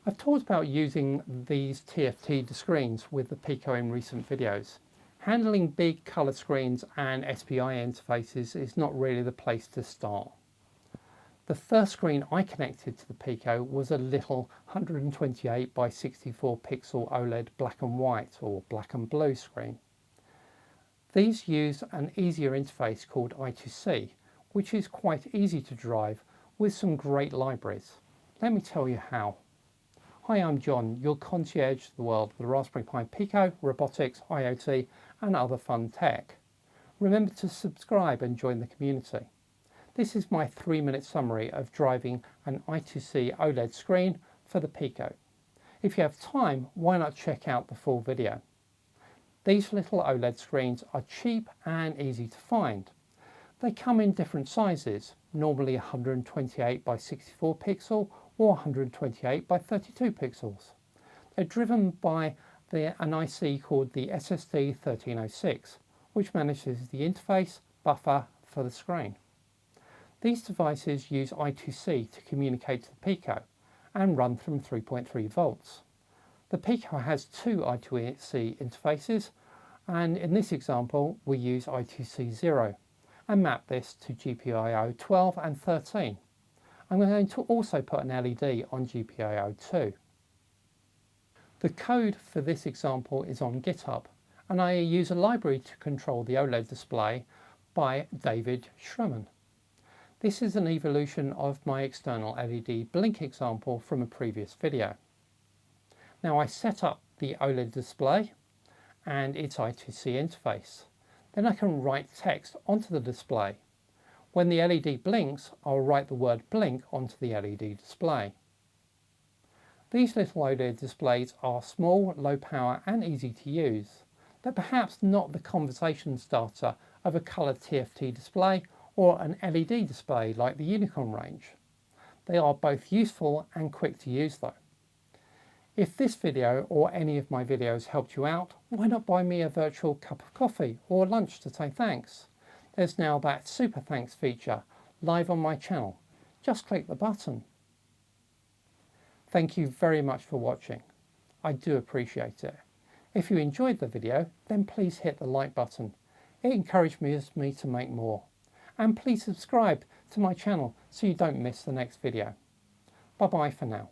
I've talked about using these TFT screens with the Pico in recent videos. Handling big colour screens and SPI interfaces is not really the place to start. The first screen I connected to the Pico was a little 128 by 64 pixel OLED black and white or black and blue screen. These use an easier interface called I2C, which is quite easy to drive with some great libraries. Let me tell you how. Hi, I'm John, your concierge to the world of the Raspberry Pi Pico, robotics, IoT and other fun tech. Remember to subscribe and join the community. This is my 3-minute summary of driving an I2C OLED screen for the Pico. If you have time, why not check out the full video? These little OLED screens are cheap and easy to find. They come in different sizes, normally 128 by 64 pixel or 128 by 32 pixels. They're driven by an IC called the SSD1306, which manages the interface buffer for the screen. These devices use I2C to communicate to the Pico and run from 3.3 volts. The Pico has two I2C interfaces, and in this example we use I2C 0 and map this to GPIO 12 and 13. I'm going to also put an LED on GPIO 2. The code for this example is on GitHub, and I use a library to control the OLED display by David Schreman. This is an evolution of my external LED blink example from a previous video. Now I set up the OLED display and its I2C interface. Then I can write text onto the display. When the LED blinks, I'll write the word blink onto the LED display. These little OLED displays are small, low power and easy to use. They're perhaps not the conversation starter of a coloured TFT display or an LED display like the Unicorn range. They are both useful and quick to use though. If this video or any of my videos helped you out, why not buy me a virtual cup of coffee or lunch to say thanks? There's now that super thanks feature live on my channel. Just click the button. Thank you very much for watching. I do appreciate it. If you enjoyed the video, then please hit the like button. It encourages me to make more. And please subscribe to my channel so you don't miss the next video. Bye bye for now.